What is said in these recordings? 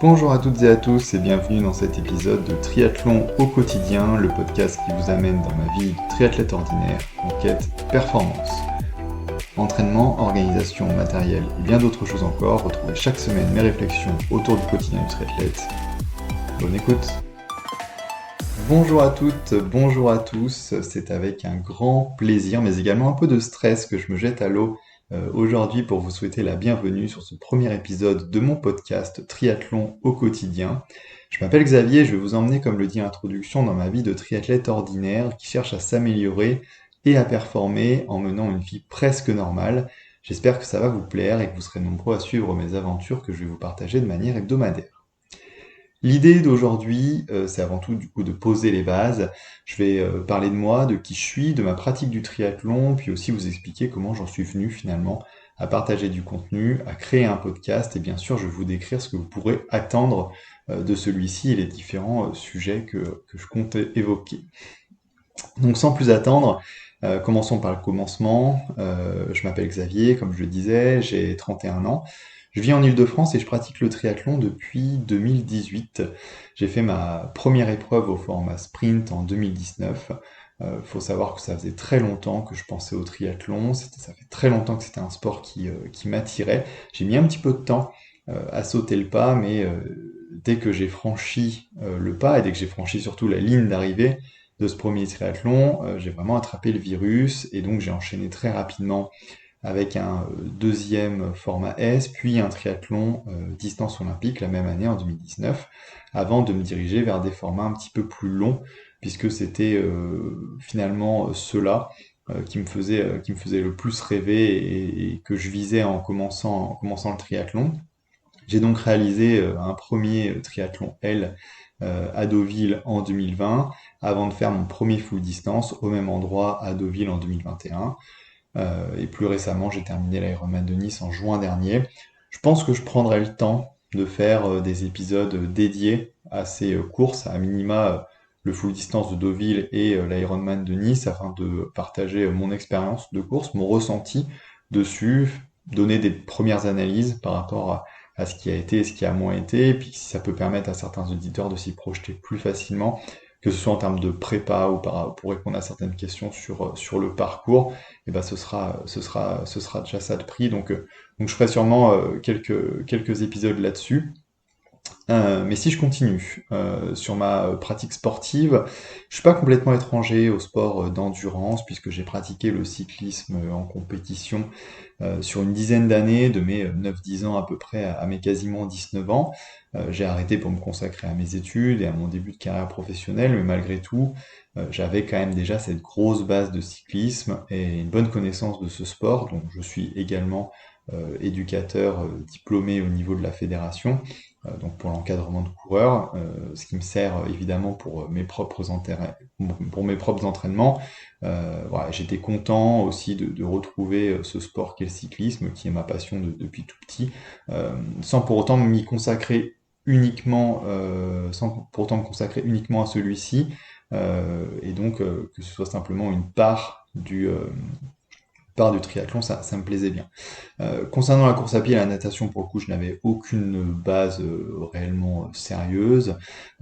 Bonjour à toutes et à tous et bienvenue dans cet épisode de Triathlon au quotidien, le podcast qui vous amène dans ma vie de triathlète ordinaire en quête performance. Entraînement, organisation, matériel et bien d'autres choses encore, retrouvez chaque semaine mes réflexions autour du quotidien du triathlète. Bonne écoute. Bonjour à toutes, bonjour à tous, c'est avec un grand plaisir mais également un peu de stress que je me jette à l'eau aujourd'hui pour vous souhaiter la bienvenue sur ce premier épisode de mon podcast Triathlon au quotidien. Je m'appelle Xavier, je vais vous emmener, comme le dit l'introduction, dans ma vie de triathlète ordinaire qui cherche à s'améliorer et à performer en menant une vie presque normale. J'espère que ça va vous plaire et que vous serez nombreux à suivre mes aventures que je vais vous partager de manière hebdomadaire. L'idée d'aujourd'hui, c'est avant tout du coup de poser les bases. Je vais parler de moi, de qui je suis, de ma pratique du triathlon, puis aussi vous expliquer comment j'en suis venu finalement à partager du contenu, à créer un podcast, et bien sûr je vais vous décrire ce que vous pourrez attendre de celui-ci et les différents sujets que je compte évoquer. Donc sans plus attendre, commençons par le commencement. Je m'appelle Xavier, comme je le disais, j'ai 31 ans. Je vis en Île-de-France et je pratique le triathlon depuis 2018. J'ai fait ma première épreuve au format sprint en 2019. Faut savoir que ça faisait très longtemps que je pensais au triathlon, ça fait très longtemps que c'était un sport qui m'attirait. J'ai mis un petit peu de temps à sauter le pas, mais dès que j'ai franchi le pas et dès que j'ai franchi surtout la ligne d'arrivée de ce premier triathlon, j'ai vraiment attrapé le virus et donc j'ai enchaîné très rapidement avec un deuxième format S, puis un triathlon distance olympique la même année en 2019, avant de me diriger vers des formats un petit peu plus longs, puisque c'était finalement ceux-là qui me faisaient le plus rêver et que je visais en commençant le triathlon. J'ai donc réalisé un premier triathlon L à Deauville en 2020, avant de faire mon premier full distance au même endroit à Deauville en 2021. Et plus récemment, j'ai terminé l'Ironman de Nice en juin dernier. Je pense que je prendrai le temps de faire des épisodes dédiés à ces courses, à minima le full distance de Deauville et l'Ironman de Nice, afin de partager mon expérience de course, mon ressenti dessus, donner des premières analyses par rapport à ce qui a été et ce qui a moins été, et puis si ça peut permettre à certains auditeurs de s'y projeter plus facilement, que ce soit en termes de prépa ou pour répondre à certaines questions sur le parcours, et ben ce sera déjà ça de prix. Donc je ferai sûrement quelques épisodes là-dessus. Mais si je continue sur ma pratique sportive, je suis pas complètement étranger au sport d'endurance, puisque j'ai pratiqué le cyclisme en compétition sur une dizaine d'années, de mes 9-10 ans à peu près à mes quasiment 19 ans. J'ai arrêté pour me consacrer à mes études et à mon début de carrière professionnelle, mais malgré tout, j'avais quand même déjà cette grosse base de cyclisme et une bonne connaissance de ce sport, donc je suis également éducateur diplômé au niveau de la fédération, donc pour l'encadrement de coureurs, ce qui me sert évidemment pour mes propres intérêts, pour mes propres entraînements. Voilà, j'étais content aussi de retrouver ce sport qu'est le cyclisme, qui est ma passion depuis tout petit, sans pour autant m'y consacrer uniquement, sans pour autant me consacrer uniquement à celui-ci, et donc que ce soit simplement une part du triathlon, ça me plaisait bien. Concernant la course à pied et la natation, pour le coup, je n'avais aucune base réellement sérieuse.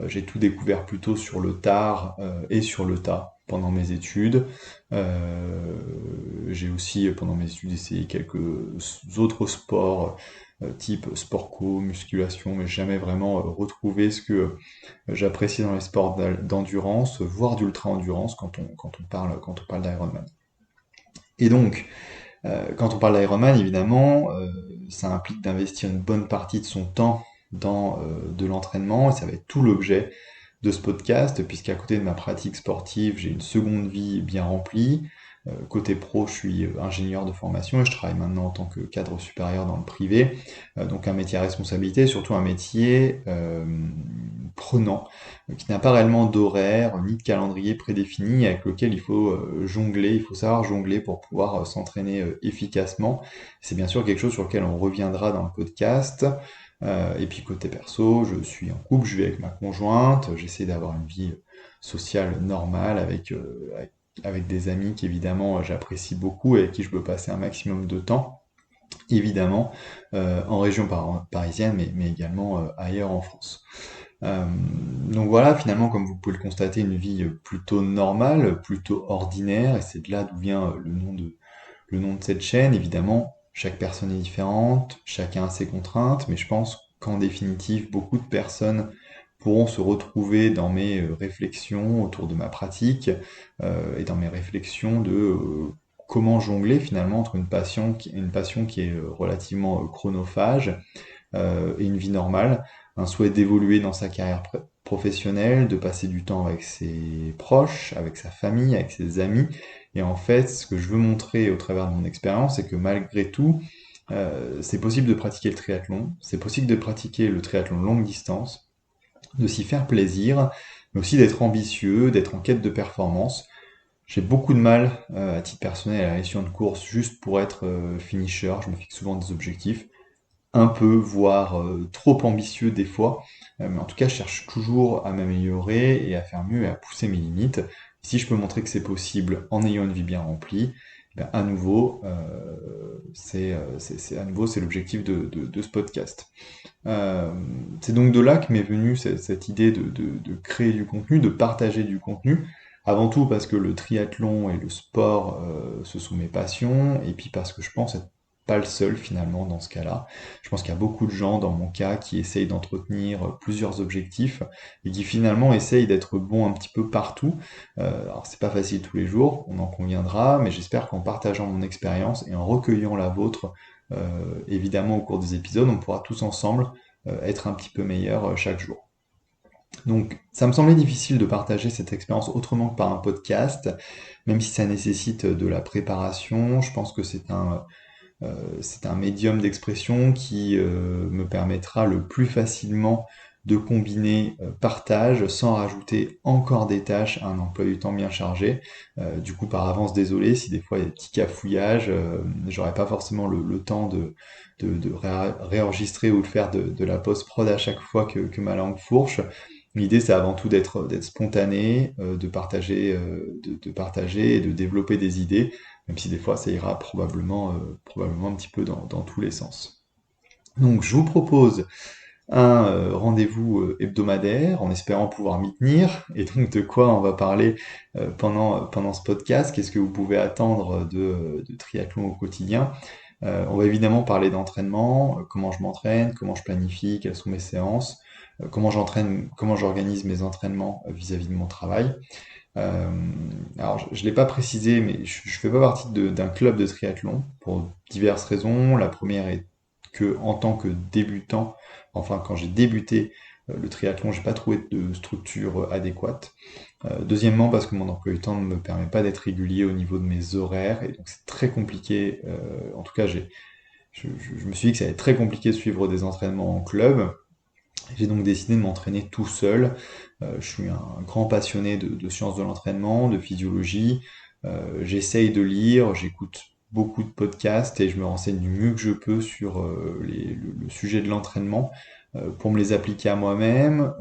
J'ai tout découvert plutôt sur le tard et sur le tas pendant mes études. J'ai aussi, pendant mes études, essayé quelques autres sports, type sport co, musculation, mais jamais vraiment retrouvé ce que j'apprécie dans les sports d'endurance, voire d'ultra-endurance quand on parle d'Ironman. Et donc, quand on parle d'Ironman, évidemment, ça implique d'investir une bonne partie de son temps dans de l'entraînement, et ça va être tout l'objet de ce podcast, puisqu'à côté de ma pratique sportive, j'ai une seconde vie bien remplie. Côté pro, je suis ingénieur de formation et je travaille maintenant en tant que cadre supérieur dans le privé. Donc un métier à responsabilité, surtout un métier prenant, qui n'a pas réellement d'horaire ni de calendrier prédéfini avec lequel il faut jongler, il faut savoir jongler pour pouvoir s'entraîner efficacement. C'est bien sûr quelque chose sur lequel on reviendra dans le podcast. Et puis côté perso, je suis en couple, je vis avec ma conjointe, j'essaie d'avoir une vie sociale normale avec des amis qu'évidemment j'apprécie beaucoup et avec qui je peux passer un maximum de temps. évidemment en région parisienne, mais également ailleurs en France. Donc voilà, finalement, comme vous pouvez le constater, une vie plutôt normale, plutôt ordinaire, et c'est de là d'où vient le nom de cette chaîne. Évidemment, chaque personne est différente, chacun a ses contraintes, mais je pense qu'en définitive, beaucoup de personnes pourront se retrouver dans mes réflexions autour de ma pratique et dans mes réflexions de comment jongler finalement entre une passion qui est relativement chronophage et une vie normale, un souhait d'évoluer dans sa carrière professionnelle, de passer du temps avec ses proches, avec sa famille, avec ses amis. Et en fait, ce que je veux montrer au travers de mon expérience, c'est que malgré tout, c'est possible de pratiquer le triathlon, c'est possible de pratiquer le triathlon longue distance, de s'y faire plaisir, mais aussi d'être ambitieux, d'être en quête de performance. J'ai beaucoup de mal, à titre personnel, à la gestion de course, juste pour être finisher. Je me fixe souvent des objectifs un peu, voire trop ambitieux des fois. Mais en tout cas, je cherche toujours à m'améliorer et à faire mieux et à pousser mes limites. Si je peux montrer que c'est possible en ayant une vie bien remplie, eh ben, à nouveau, à nouveau c'est l'objectif de ce podcast. Euh, c'est donc de là que m'est venue cette idée de créer du contenu, de partager du contenu. Avant tout parce que le triathlon et le sport, ce sont mes passions, et puis parce que je pense être pas le seul finalement dans ce cas-là. Je pense qu'il y a beaucoup de gens dans mon cas qui essayent d'entretenir plusieurs objectifs et qui finalement essayent d'être bons un petit peu partout. Alors c'est pas facile tous les jours, on en conviendra, mais j'espère qu'en partageant mon expérience et en recueillant la vôtre, évidemment au cours des épisodes, on pourra tous ensemble être un petit peu meilleur chaque jour. Donc ça me semblait difficile de partager cette expérience autrement que par un podcast, même si ça nécessite de la préparation. Je pense que c'est un médium d'expression qui me permettra le plus facilement de combiner partage sans rajouter encore des tâches à un emploi du temps bien chargé. Du coup, par avance, désolé si des fois il y a des petits cafouillages, j'aurais pas forcément le temps de réenregistrer ou de faire de la post-prod à chaque fois que ma langue fourche. L'idée, c'est avant tout d'être spontané, de partager et de développer des idées, même si des fois ça ira probablement un petit peu dans tous les sens. Donc je vous propose un rendez-vous hebdomadaire en espérant pouvoir m'y tenir. Et donc de quoi on va parler pendant ce podcast? Qu'est-ce que vous pouvez attendre de triathlon au quotidien? On va évidemment parler d'entraînement, comment je m'entraîne, comment je planifie, quelles sont mes séances, comment j'organise mes entraînements vis-à-vis de mon travail. Euh, alors, je ne l'ai pas précisé, mais je fais pas partie d'un club de triathlon pour diverses raisons. La première est que, en tant que débutant, enfin, quand j'ai débuté le triathlon, j'ai pas trouvé de structure adéquate. Deuxièmement, parce que mon emploi du temps ne me permet pas d'être régulier au niveau de mes horaires, et donc c'est très compliqué. En tout cas, je me suis dit que ça allait être très compliqué de suivre des entraînements en club. J'ai donc décidé de m'entraîner tout seul. Je suis un grand passionné de sciences de l'entraînement, de physiologie. J'essaye de lire, j'écoute beaucoup de podcasts et je me renseigne du mieux que je peux sur le sujet de l'entraînement pour me les appliquer à moi-même,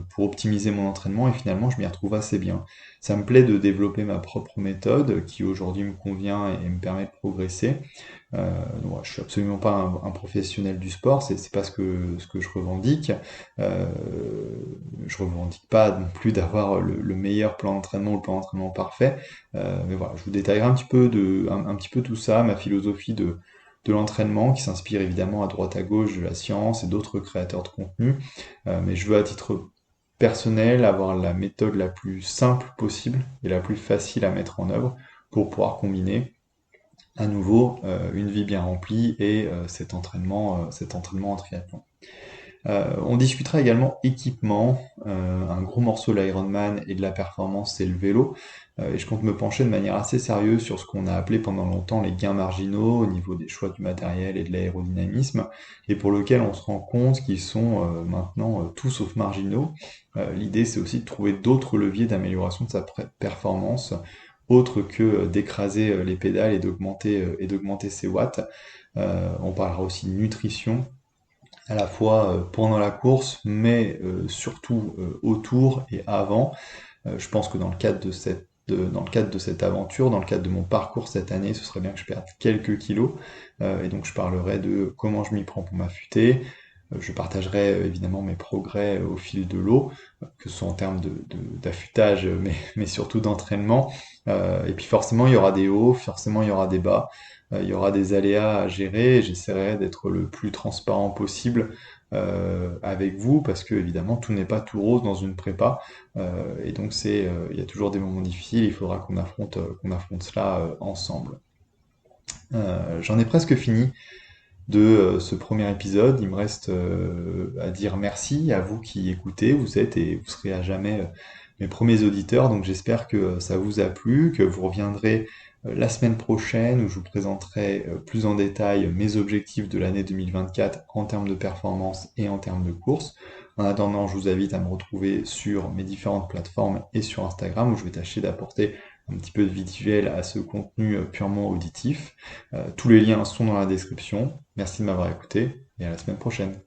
pour optimiser mon entraînement et finalement je m'y retrouve assez bien. Ça me plaît de développer ma propre méthode qui aujourd'hui me convient et me permet de progresser. Donc, ouais, je suis absolument pas un professionnel du sport, c'est pas ce que je revendique. Euh, je revendique pas non plus d'avoir le meilleur plan d'entraînement ou le plan d'entraînement parfait. Mais voilà, je vous détaillerai un petit peu tout ça, ma philosophie de l'entraînement qui s'inspire évidemment à droite à gauche de la science et d'autres créateurs de contenu. Mais je veux à titre personnel avoir la méthode la plus simple possible et la plus facile à mettre en œuvre pour pouvoir combiner à nouveau une vie bien remplie et cet entraînement en triathlon. On discutera également équipement. Un gros morceau de l'Ironman et de la performance, c'est le vélo. Et je compte me pencher de manière assez sérieuse sur ce qu'on a appelé pendant longtemps les gains marginaux au niveau des choix du matériel et de l'aérodynamisme, et pour lequel on se rend compte qu'ils sont maintenant tout sauf marginaux. L'idée, c'est aussi de trouver d'autres leviers d'amélioration de sa performance, autre que d'écraser les pédales et d'augmenter ses watts. On parlera aussi de nutrition, à la fois pendant la course, mais surtout autour et avant. Je pense que dans le cadre de cette dans le cadre de cette aventure, dans le cadre de mon parcours cette année, ce serait bien que je perde quelques kilos. Et donc je parlerai de comment je m'y prends pour m'affûter. Je partagerai évidemment mes progrès au fil de l'eau, que ce soit en termes d'affûtage, mais surtout d'entraînement. Et puis forcément, il y aura des hauts, forcément, il y aura des bas, il y aura des aléas à gérer, et j'essaierai d'être le plus transparent possible avec vous, parce que évidemment, tout n'est pas tout rose dans une prépa, et donc il y a toujours des moments difficiles, il faudra qu'on affronte cela ensemble. J'en ai presque fini de ce premier épisode. Il me reste à dire merci à vous qui écoutez. Vous êtes et vous serez à jamais mes premiers auditeurs. Donc j'espère que ça vous a plu, que vous reviendrez la semaine prochaine où je vous présenterai plus en détail mes objectifs de l'année 2024 en termes de performance et en termes de course. En attendant, je vous invite à me retrouver sur mes différentes plateformes et sur Instagram où je vais tâcher d'apporter un petit peu de visuel à ce contenu purement auditif. Tous les liens sont dans la description. Merci de m'avoir écouté et à la semaine prochaine.